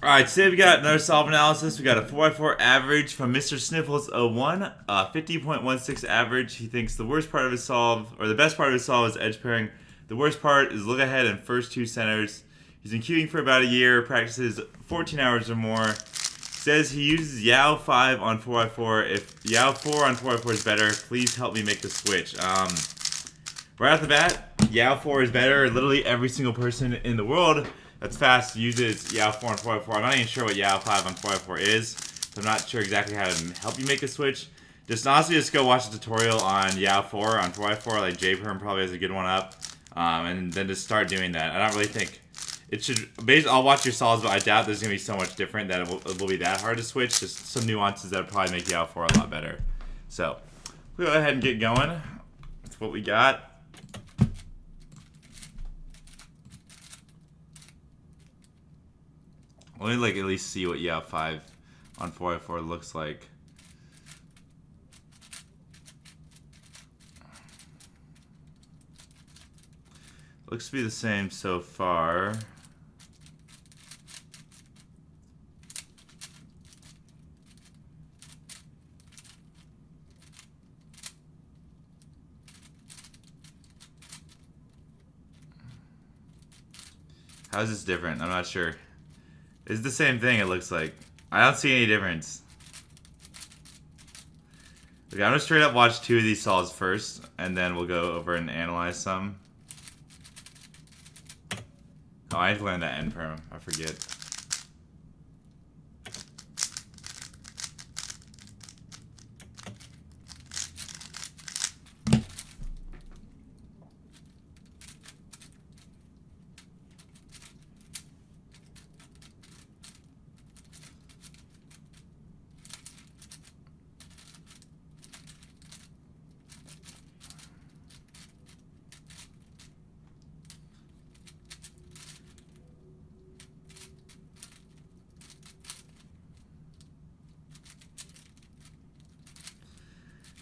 Alright, today we got another solve analysis. We got a 4x4 average from MrSniffles01, 50.16 average. He thinks the worst part of his solve, or the best part of his solve, is edge pairing. The worst part is look ahead and first two centers. He's been queuing for about a year, practices 14 hours or more. Says he uses Avg5 on 4x4. If Avg4 on 4x4 is better, please help me make the switch. Right off the bat, Avg4 is better. Literally every single person in the world that's fast uses Avg4 on 4x4. I'm not even sure what Avg5 on 4x4 is, so I'm not sure exactly how to help you make a switch. Just honestly, just go watch a tutorial on Avg4 on 4x4. Like JPerm probably has a good one up, and then just start doing that. I don't really think it should. Basically, I'll watch your solves, but I doubt there's gonna be so much different that it will be that hard to switch. Just some nuances that'll probably make Avg4 a lot better. So we'll go ahead and get going. That's what we got. Let me at least see what Avg5 on 4x4 looks like. Looks to be the same so far. How is this different? I'm not sure. It's the same thing, it looks like. I don't see any difference. Okay, I'm gonna straight up watch two of these solves first, and then we'll go over and analyze some. Oh, I have to learn that end perm. I forget.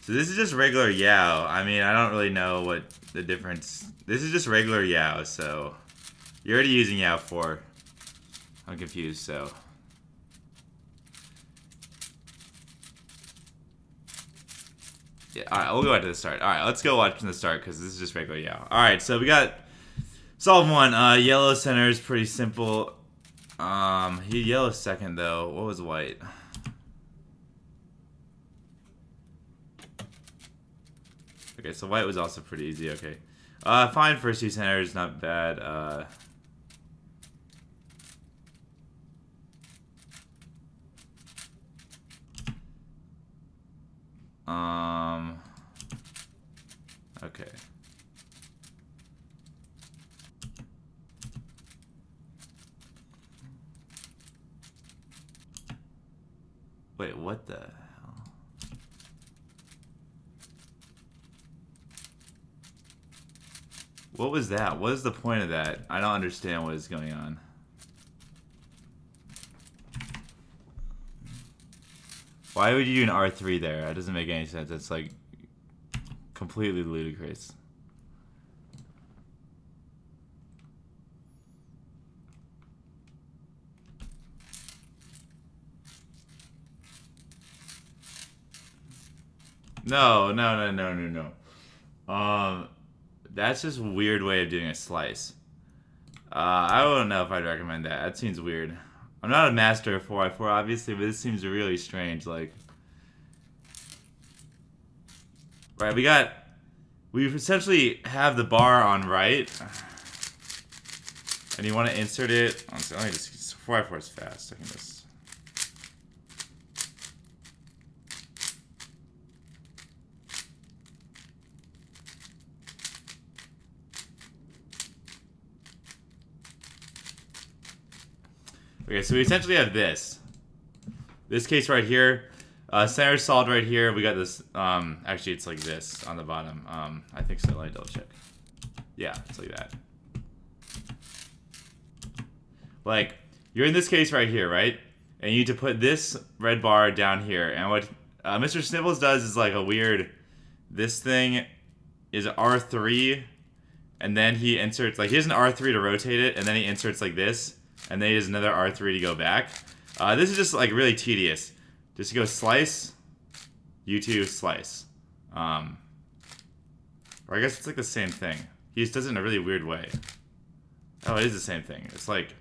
So this is just regular Yao. I mean, I don't really know what the difference. This is just regular Yao, so you're already using Avg4. I'm confused, so. Yeah, alright, we'll go back to the start. Alright, let's go watch from the start because this is just regular Yao. Alright, so we got solve one. Yellow center is pretty simple. He yellow second though. What was white? Okay, so white was also pretty easy. Okay, fine. First two centers, not bad. Okay. Wait, what the? What was that? What is the point of that? I don't understand what is going on. Why would you do an R3 there? That doesn't make any sense. It's like completely ludicrous. No. That's just a weird way of doing a slice. I don't know if I'd recommend that. That seems weird. I'm not a master of 4x4, obviously, but this seems really strange. Like, right, we essentially have the bar on right, and you want to insert it. Honestly, let me just 4x4 is fast. I can just. Okay, so we essentially have this case right here. Center solved right here. We got this. Actually, it's like this on the bottom. I think so. Let me double check. Yeah, it's like that. Like, you're in this case right here, right? And you need to put this red bar down here. And what MrSniffles does is like a weird. This thing is R3, and then he inserts, like, he has an R3 to rotate it, and then he inserts like this. and then he does another R3 to go back. This is just like really tedious. Just go slice, U2, slice. Or I guess it's like the same thing. He just does it in a really weird way. Oh, it is the same thing. It's like...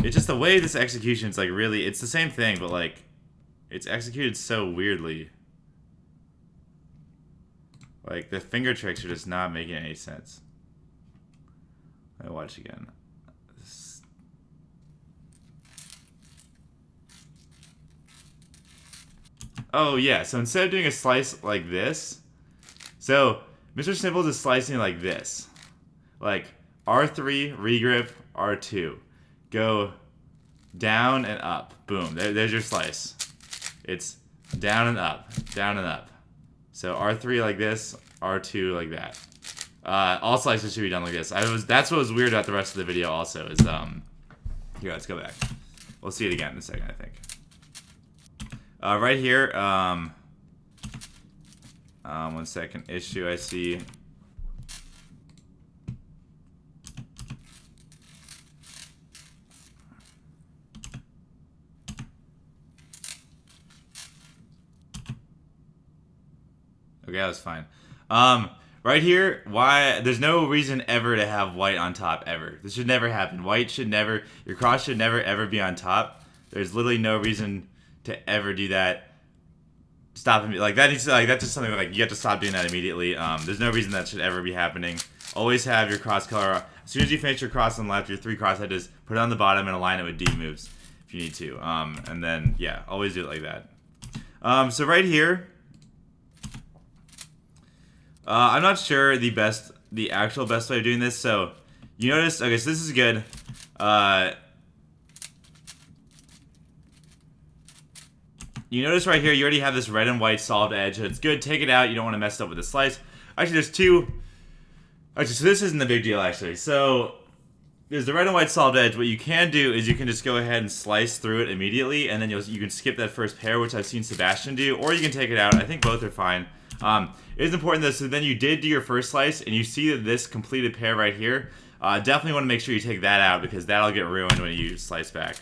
It's just the way this execution is like really... It's the same thing, but like... It's executed so weirdly. Like, the finger tricks are just not making any sense. Let me watch again. Oh, yeah. So instead of doing a slice like this, so Mr. Sniffles is slicing like this. Like, R3, regrip, R2. Go down and up. Boom. There's your slice. It's down and up. Down and up. So R3 like this, R2 like that. All slices should be done like this. That's what was weird about the rest of the video also is, here, let's go back. We'll see it again in a second, I think. Right here, 1 second, issue I see. Okay, that was fine. Right here, why there's no reason ever to have white on top ever. This should never happen. White should never, your cross should never ever be on top. There's literally no reason to ever do that. Stop him. Like that needs to, like that's just something like you have to stop doing that immediately. There's no reason that should ever be happening. Always have your cross color. As soon as you finish your cross on the left, your 3 cross edges, put it on the bottom and align it with D moves if you need to. And then yeah, always do it like that. So right here. I'm not sure the actual best way of doing this. So you notice, okay, so this is good. You notice right here, you already have this red and white solved edge. So it's good. Take it out. You don't want to mess it up with the slice. Actually, there's two. Actually, so this isn't a big deal actually. So there's the red and white solved edge. What you can do is you can just go ahead and slice through it immediately, and then you can skip that first pair, which I've seen Sebastian do, or you can take it out. I think both are fine. It is important though, so then you did do your first slice, and you see that this completed pair right here, definitely want to make sure you take that out, because that'll get ruined when you slice back.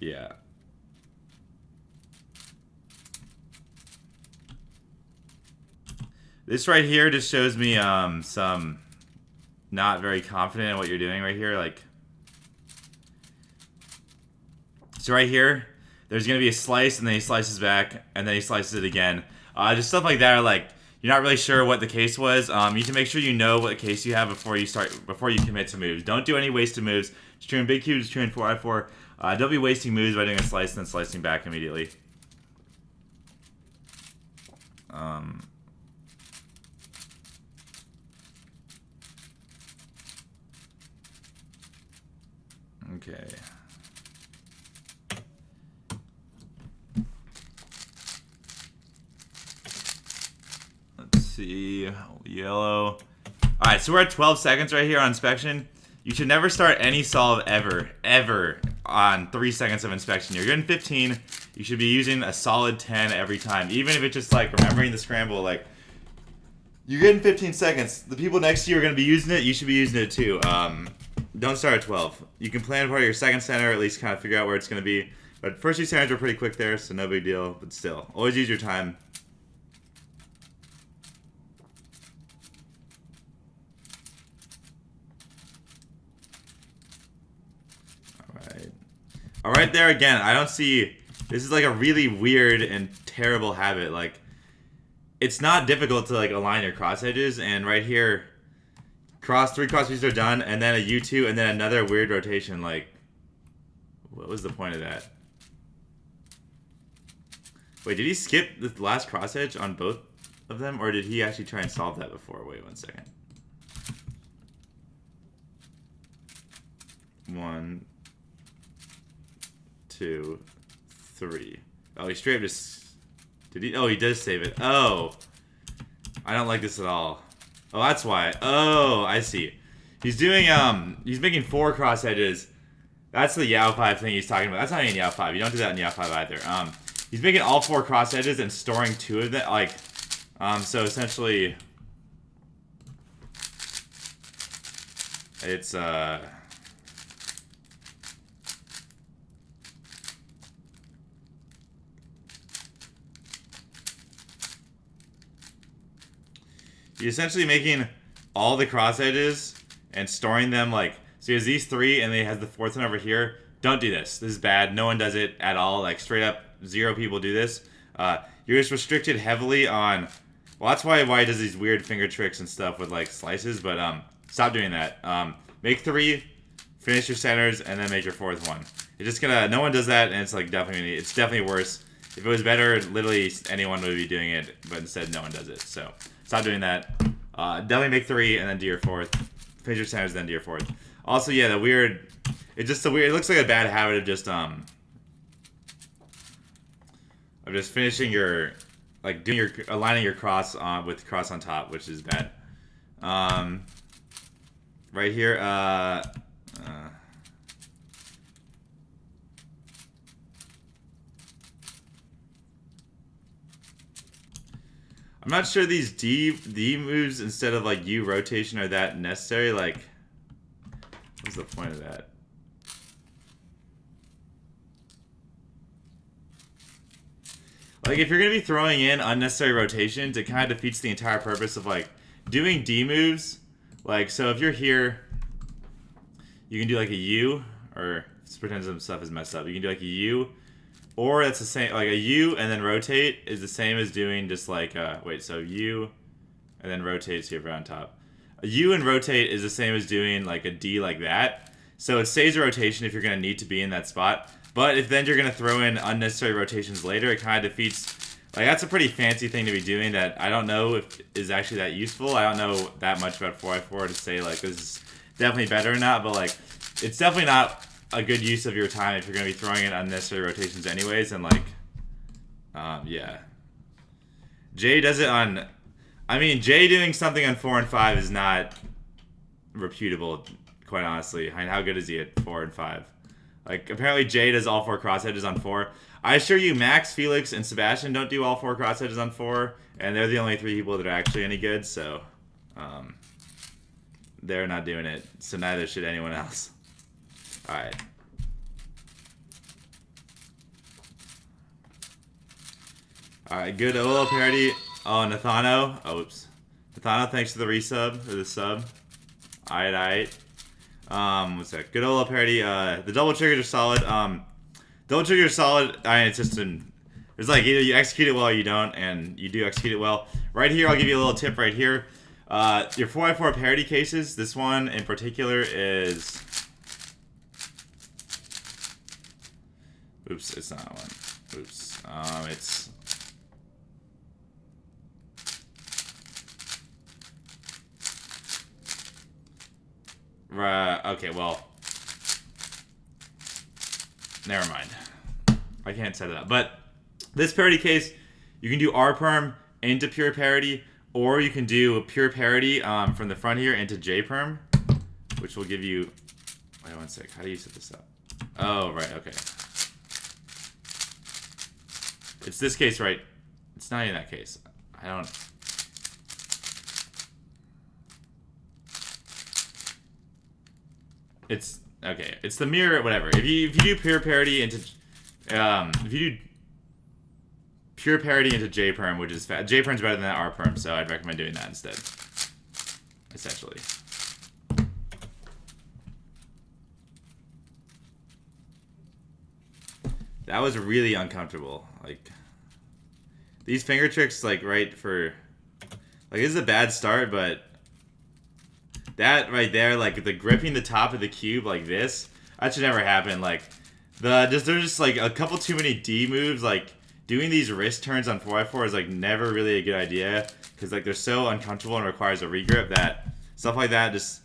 Yeah. This right here just shows me some not very confident in what you're doing right here. Like, so right here, there's going to be a slice, and then he slices back, and then he slices it again. Just stuff like that, like, you're not really sure what the case was. You need to make sure you know what case you have before you commit to moves. Don't do any wasted moves. Just turn big cubes, turn 4x4. Don't be wasting moves by doing a slice and then slicing back immediately. Okay. Let's see. Yellow. Alright, so we're at 12 seconds right here on inspection. You should never start any solve ever on 3 seconds of inspection. You're getting 15. You should be using a solid 10 every time. Even if it's just like remembering the scramble, like you're getting 15 seconds. The people next to you are going to be using it. You should be using it too. Don't start at 12. You can plan part of your second center, or at least kind of figure out where it's going to be. But first 2 centers are pretty quick there, so no big deal. But still, always use your time. Alright, there again, I don't see... This is like a really weird and terrible habit. Like, it's not difficult to like align your cross edges, and right here, 3 cross pieces are done, and then a U2, and then another weird rotation. Like, what was the point of that? Wait, did he skip the last cross edge on both of them, or did he actually try and solve that before? Wait 1 second. 1, 2, 3. Oh, he straight up just... Did he? Oh, he does save it. Oh. I don't like this at all. Oh, that's why. Oh, I see. He's doing, he's making 4 cross edges. That's the Avg5 thing he's talking about. That's not in Avg5. You don't do that in Avg5 either. He's making all 4 cross edges and storing 2 of them. Like, so essentially... It's you're essentially making all the cross edges and storing them like, so he has these three and then he has the fourth one over here. Don't do this. This is bad. No one does it at all. Like straight up, 0 people do this. You're just restricted heavily on, well, that's why he does these weird finger tricks and stuff with like slices, but stop doing that. Make 3, finish your centers, and then make your 4th one. You're just gonna, no one does that, and it's like definitely worse. If it was better, literally anyone would be doing it, but instead no one does it. So stop doing that. Definitely make 3 and then do your 4th. Finish your centers, then do your 4th. Also, yeah, it looks like a bad habit of just finishing your, like aligning your cross with cross on top, which is bad. Right here, I'm not sure these D moves instead of like U rotation are that necessary. Like, what's the point of that? Like, if you're gonna be throwing in unnecessary rotations, it kind of defeats the entire purpose of like doing D moves. Like, so if you're here, you can do like a U, or let's pretend some stuff is messed up. You can do like a U. Or that's the same, like a U and then rotate is the same as doing just like, so U and then rotate so you're on top. A U and rotate is the same as doing like a D like that. So it saves a rotation if you're going to need to be in that spot. But if then you're going to throw in unnecessary rotations later, it kind of defeats, like that's a pretty fancy thing to be doing that I don't know if is actually that useful. I don't know that much about 4x4 to say like this is definitely better or not, but like it's definitely not a good use of your time if you're going to be throwing in unnecessary rotations anyways, and like, yeah. Jay does it on, I mean, Jay doing something on 4 and 5 is not reputable, quite honestly. I mean, how good is he at 4 and 5? Like, apparently Jay does all 4 cross edges on 4. I assure you, Max, Felix, and Sebastian don't do all 4 cross edges on 4, and they're the only 3 people that are actually any good, so, they're not doing it, so neither should anyone else. Alright. Alright, good OLO parody. Oh, Nathano. Oh, oops. Nathano, thanks for the resub, or the sub. Alright. What's that? Good OLO parody. The double triggers are solid. Double triggers are solid. I mean, it's just there's like either you execute it well or you don't, and you do execute it well. Right here, I'll give you a little tip right here. Your 4x4 parody cases, this one in particular is... Oops, it's not one. Oops. It's... Okay, well... Never mind. I can't set it up. But this parody case, you can do R-perm into pure parody, or you can do a pure parody from the front here into J-perm, which will give you... Wait one sec. How do you set this up? Oh, right. Okay. It's this case, right? It's not in that case. I don't... It's... Okay. It's the mirror, whatever. If you do pure parody into... if you do pure parody into J-perm, which is... J-perm's better than that R-perm, so I'd recommend doing that instead. Essentially. That was really uncomfortable. Like, these finger tricks, like, right for... Like, this is a bad start, but... That right there, like, the gripping the top of the cube like this, that should never happen. Like, there's just, like, a couple too many D moves. Like, doing these wrist turns on 4x4 is, like, never really a good idea. Because, like, they're so uncomfortable and requires a regrip that stuff like that just...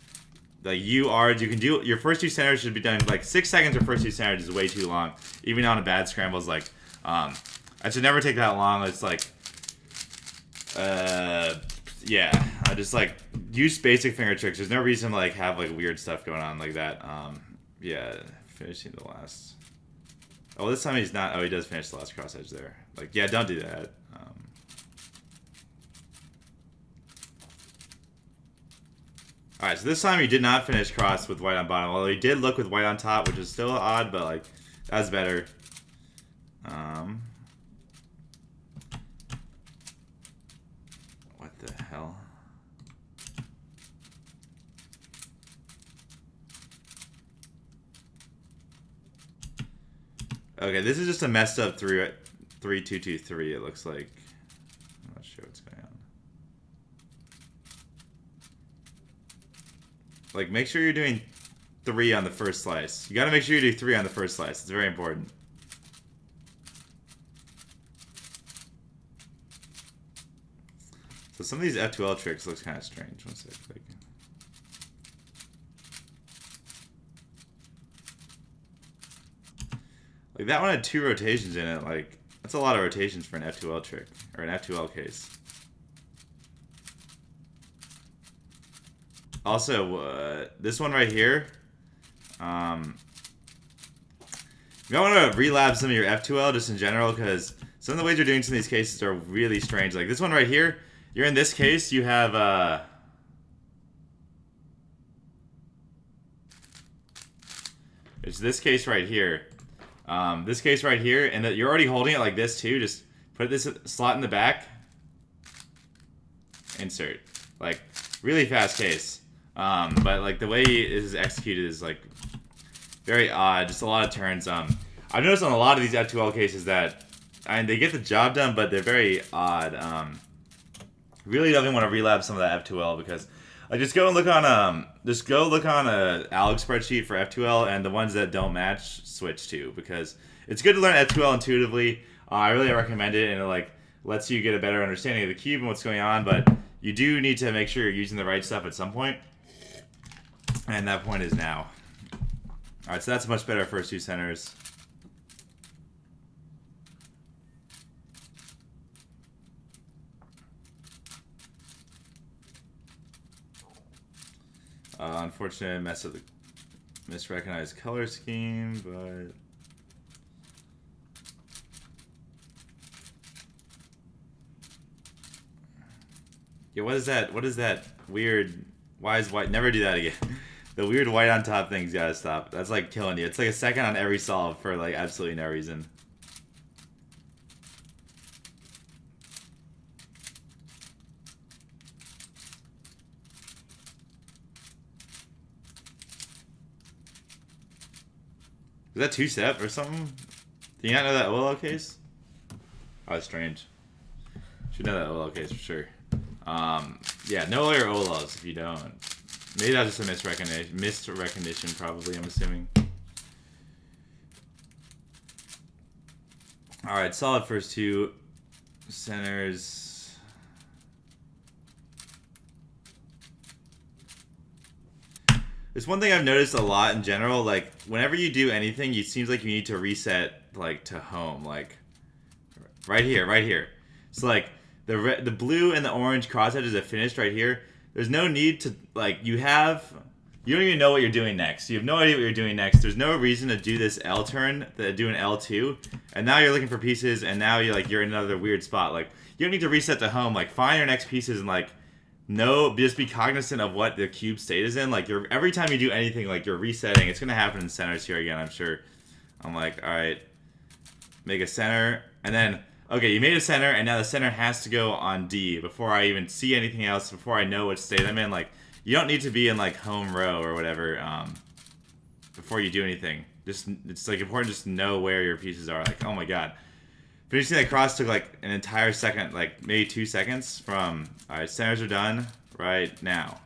Like, you can do... Your first 2 centers should be done... Like, 6 seconds for first 2 centers is way too long. Even on a bad scramble is, like... I should never take that long. It's, like... Yeah. I just, like... Use basic finger tricks. There's no reason to, like, have, like, weird stuff going on like that. Yeah. Finishing the last... Oh, this time he's not... Oh, he does finish the last cross edge there. Like, yeah, don't do that. Alright, so this time he did not finish cross with white on bottom. Although he did look with white on top, which is still odd, but like, that's better. What the hell? Okay, this is just a messed up 3-2-2-3, it looks like. I'm not sure what's going on. Like, make sure you're doing 3 on the first slice. You gotta make sure you do 3 on the first slice. It's very important. So some of these F2L tricks looks kind of strange. One sec. Like that one had 2 rotations in it. Like that's a lot of rotations for an F2L trick or an F2L case. Also, this one right here. You might want to relab some of your F2L just in general because some of the ways you're doing some of these cases are really strange. Like this one right here. You're in this case, you have it's this case right here. This case right here, and that you're already holding it like this too. Just put this slot in the back. Insert. Like, really fast case. But like the way it is executed is like very odd. Just a lot of turns. I've noticed on a lot of these F2L cases that they get the job done, but they're very odd. Really definitely want to relab some of that F2L because just go and look on a Avg spreadsheet for F2L and the ones that don't match switch to because it's good to learn F2L intuitively. I really recommend it and it like lets you get a better understanding of the cube and what's going on, but you do need to make sure you're using the right stuff at some point. And that point is now. Alright, so that's much better first 2 centers. Unfortunate mess of the misrecognized color scheme, but yeah, what is that? What is that weird? Why is white? Never do that again. The weird white on top thing's gotta stop. That's like killing you. It's like a second on every solve for like absolutely no reason. Is that 2-step or something? Do you not know that OLL case? Oh, that's strange. Should know that OLL case for sure. Yeah, no layer OLLs if you don't. Maybe that's just a misrecognition probably, I'm assuming. Alright, solid first 2 centers. There's one thing I've noticed a lot in general, like, whenever you do anything, it seems like you need to reset, like, to home, like, right here. So, like, the blue and the orange cross edges are finished right here. There's no need to, like, you don't even know what you're doing next. You have no idea what you're doing next. There's no reason to do this L turn, do an L2, and now you're looking for pieces, and now you're in another weird spot. Like, you don't need to reset to home. Like, find your next pieces and, like, just be cognizant of what the cube state is in. Like, every time you do anything, like, you're resetting. It's going to happen in centers here again, I'm sure. I'm like, all right, make a center. And then, okay, you made a center, and now the center has to go on D before I even see anything else, before I know what state I'm in. Like, you don't need to be in, like, home row or whatever before you do anything. It's, like, important just to know where your pieces are. Like, oh, my God. Finishing that cross took like an entire second, like maybe 2 seconds from, alright, centers are done right now.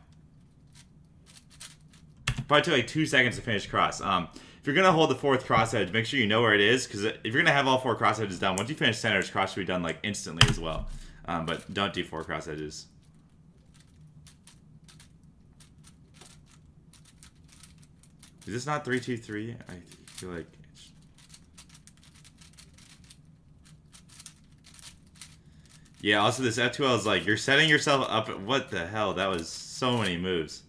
Probably took like 2 seconds to finish cross. If you're going to hold the 4th cross edge, make sure you know where it is, because if you're going to have all 4 cross edges done, once you finish centers, cross should be done like instantly as well. But don't do 4 cross edges. Is this not 3-2-3? I feel like... Yeah, also this F2L is like, you're setting yourself up. What the hell? That was so many moves.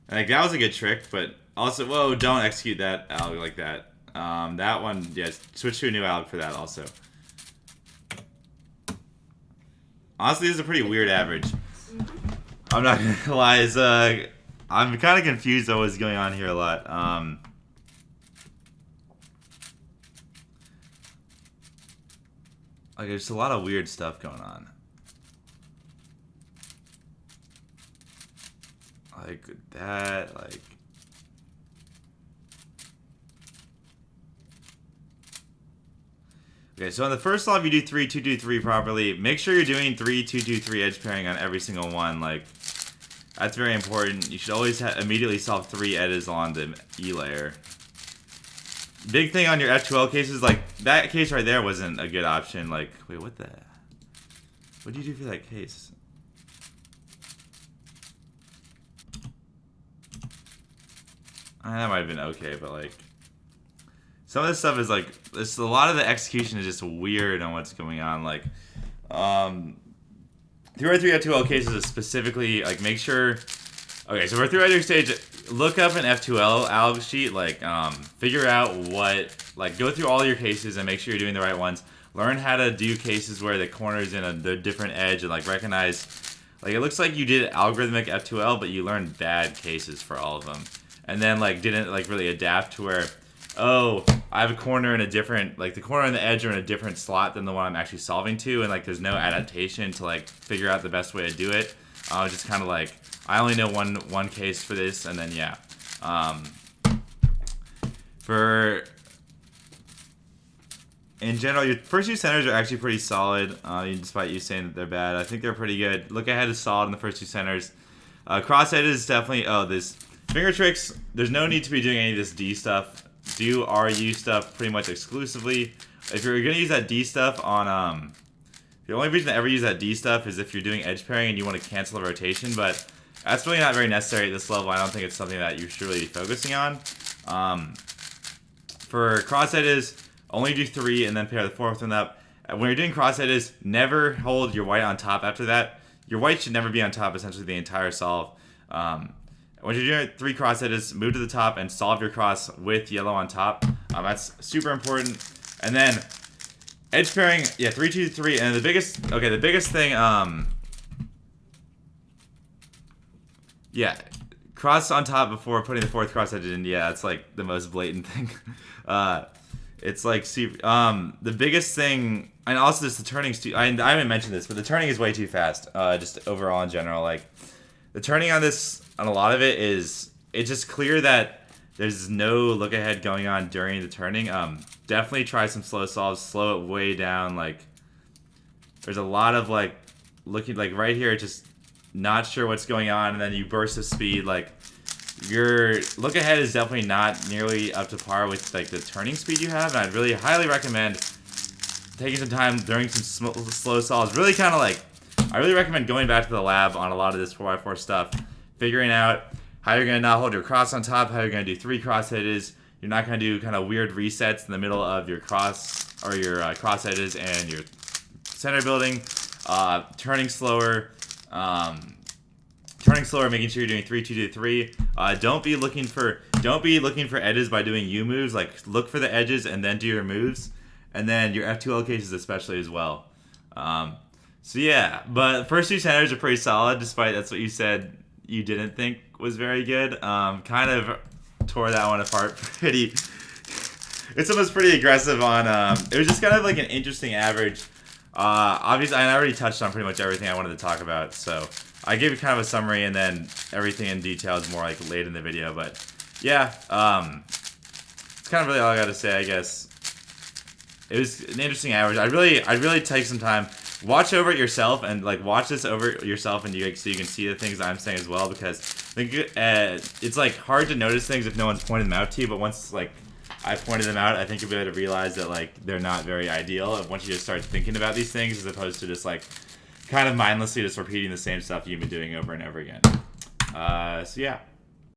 And like, that was a good trick, but also, whoa, don't execute that alg like that. That one, yeah, switch to a new alg for that also. Honestly, this is a pretty weird average. I'm not gonna lie, I'm kind of confused on what's going on here a lot. Like, there's a lot of weird stuff going on. Like that, like. Okay, so on the first solve, you do 3, 2, 2, 3 properly. Make sure you're doing 3, 2, 2, 3 edge pairing on every single one. Like, that's very important. You should always immediately solve 3 edges on the E layer. Big thing on your F2L cases, like, that case right there wasn't a good option. Like, wait, what the? What do you do for that case? That might have been okay, but like, some of this stuff is like, a lot of the execution is just weird on what's going on. Like, 3x3 F2L cases is specifically, like, make sure, okay, so for 3x3 stage, look up an F2L alg sheet, like, figure out what, like, go through all your cases and make sure you're doing the right ones. Learn how to do cases where the corner's in a different edge and, like, recognize, like, it looks like you did algorithmic F2L, but you learned bad cases for all of them. And then, like, didn't, like, really adapt to where, oh, I have a corner in a different, like, the corner and the edge are in a different slot than the one I'm actually solving to, and, like, there's no adaptation to, like, figure out the best way to do it. Just kind of, like, I only know one case for this, and then, yeah. In general, your first two centers are actually pretty solid, despite you saying that they're bad. I think they're pretty good. Look ahead is solid in the first two centers. Cross edges is definitely, this finger tricks, there's no need to be doing any of this D stuff. Do RU stuff pretty much exclusively. If you're going to use that D stuff on, the only reason to ever use that D stuff is if you're doing edge pairing and you want to cancel a rotation, but that's really not very necessary at this level. I don't think it's something that you should really be focusing on. For cross edges, only do 3 and then pair the 4th one up. When you're doing cross edges, never hold your white on top after that. Your white should never be on top essentially the entire solve. When you're doing 3 cross edges, move to the top and solve your cross with yellow on top. That's super important. And then edge pairing, yeah, 3, 2, 3. And the biggest thing, yeah, cross on top before putting the 4th cross edge in. Yeah, it's like the most blatant thing. It's like super, the biggest thing, and also just the turning's too, I haven't mentioned this, but the turning is way too fast, just overall in general. Like, the turning on this, on a lot of it is, it's just clear that there's no look ahead going on during the turning. Definitely try some slow solves, slow it way down. Like, there's a lot of, like, looking, like, right here, just not sure what's going on, and then you burst the speed. Like, your look ahead is definitely not nearly up to par with, like, the turning speed you have, and I'd really highly recommend taking some time during some slow solves. Really kind of like, I really recommend going back to the lab on a lot of this 4x4 stuff, figuring out how you're going to not hold your cross on top, how you're going to do 3 cross edges. You're not going to do kind of weird resets in the middle of your cross, or your cross edges and your center building. Turning slower, making sure you're doing 3, 2, 2, 3. Don't be looking for edges by doing U moves. Like, look for the edges and then do your moves, and then your F2L cases especially as well. So yeah, but first 2 centers are pretty solid, despite that's what you said you didn't think was very good. Kind of tore that one apart pretty. It's almost pretty aggressive on. It was just kind of like an interesting average. Obviously, I already touched on pretty much everything I wanted to talk about, so I gave you kind of a summary, and then everything in detail is more like late in the video. But yeah, it's kind of really all I got to say, I guess. It was an interesting average. I'd really take some time, watch over it yourself, and like watch this over yourself, and so you can see the things I'm saying as well. Because I think it's like hard to notice things if no one's pointed them out to you. But once like I pointed them out, I think you'll be able to realize that like they're not very ideal. And once you just start thinking about these things, as opposed to just like kind of mindlessly just repeating the same stuff you've been doing over and over again. So yeah.